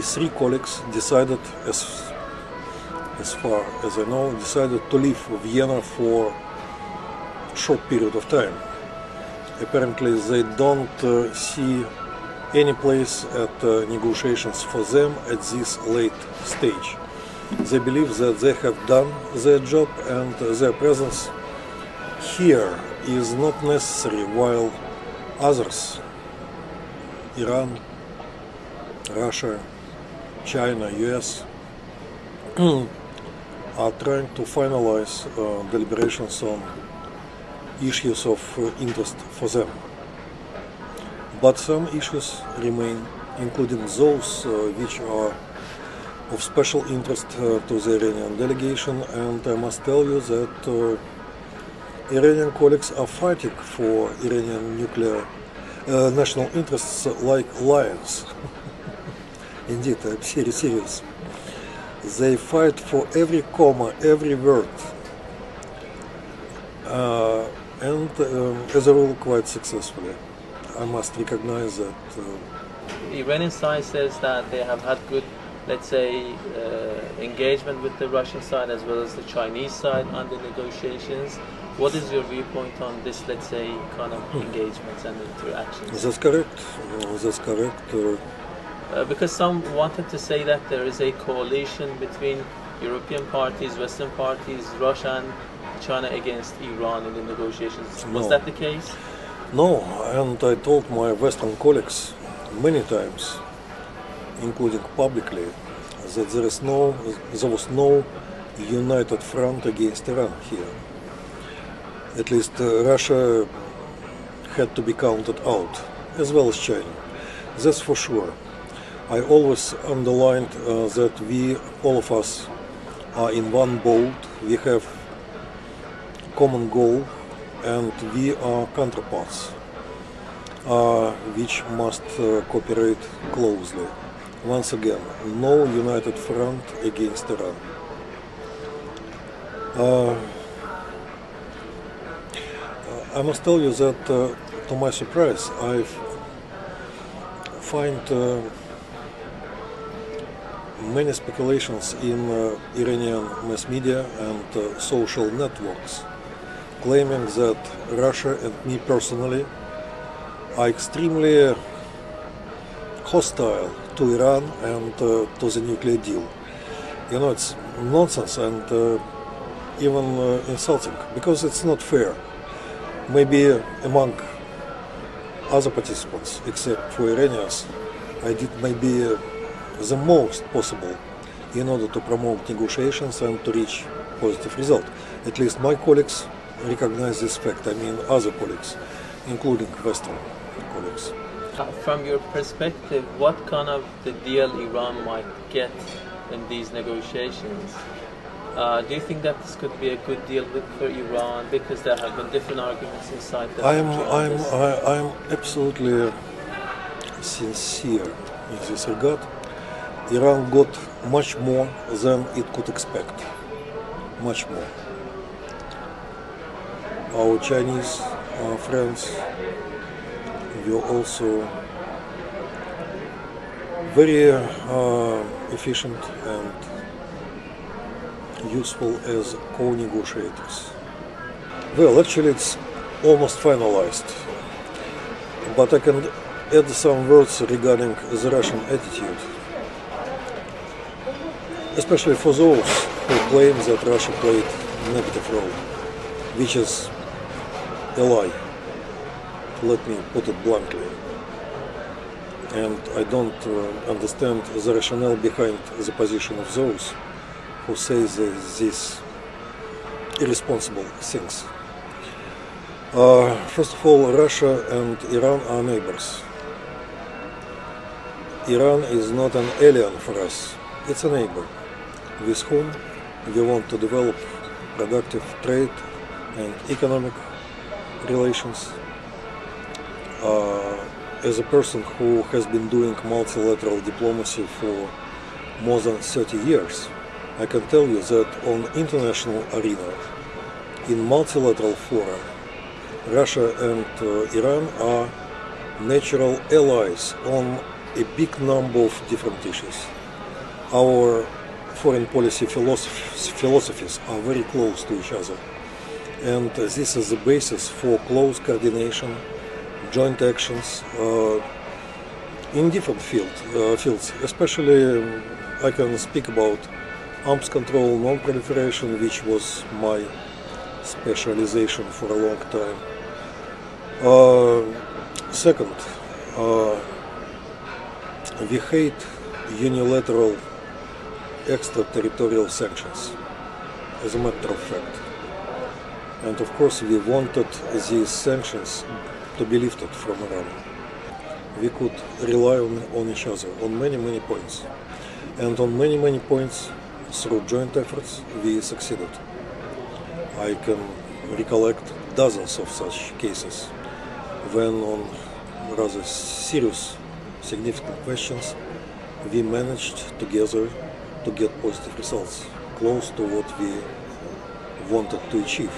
three colleagues decided, as far as I know, decided to leave Vienna for a short period of time. Apparently they don't see any place at negotiations for them at this late stage. They believe that they have done their job and their presence here is not necessary, while others, Iran, Russia, China, US, are trying to finalize deliberations on issues of interest for them. But some issues remain, including those which are of special interest to the Iranian delegation, and I must tell you that Iranian colleagues are fighting for Iranian nuclear national interests like lions. Indeed, I'm serious. They fight for every comma, every word, and as a rule quite successfully. I must recognize that. The Iranian side says that they have had good, let's say, engagement with the Russian side as well as the Chinese side on the negotiations. What is your viewpoint on this, let's say, kind of engagements and interactions? That's correct. That's correct. Because some wanted to say that there is a coalition between European parties, Western parties, Russia and China against Iran in the negotiations. Was that the case? No, and I told my Western colleagues many times, including publicly, that there was no united front against Iran here. At least Russia had to be counted out, as well as China. That's for sure. I always underlined that all of us, are in one boat. We have common goal, and we are counterparts, which must cooperate closely. Once again, no united front against Iran. I must tell you that, to my surprise, I find many speculations in Iranian mass media and social networks claiming that Russia and me personally are extremely hostile to Iran and to the nuclear deal. You know, it's nonsense and even insulting, because it's not fair. Maybe among other participants, except for Iranians, I did maybe the most possible in order to promote negotiations and to reach positive result. At least my colleagues recognize this fact. I mean other colleagues, including Western colleagues. From your perspective, what kind of the deal Iran might get in these negotiations? Do you think that this could be a good deal for Iran, because there have been different arguments inside the country? I'm absolutely sincere in this regard. Iran got much more than it could expect. Much more. Our Chinese friends were also very efficient and useful as co-negotiators. Well, actually it's almost finalized, but I can add some words regarding the Russian attitude, especially for those who claim that Russia played a negative role, which is a lie, let me put it bluntly. And I don't understand the rationale behind the position of those who say these irresponsible things. First of all, Russia and Iran are neighbors. Iran is not an alien for us, it's a neighbor with whom we want to develop productive trade and economic relations. As a person who has been doing multilateral diplomacy for more than 30 years, I can tell you that on international arena, in multilateral fora, Russia and Iran are natural allies on a big number of different issues. Our foreign policy philosophies are very close to each other, and this is the basis for close coordination, joint actions in different fields. Especially I can speak about arms control, non-proliferation, which was my specialization for a long time. Second, we hate unilateral extraterritorial sanctions, as a matter of fact. And of course we wanted these sanctions to be lifted from Iran. We could rely on each other on many points. And on many points, through joint efforts, we succeeded. I can recollect dozens of such cases when on rather serious, significant questions, we managed together to get positive results, close to what we wanted to achieve.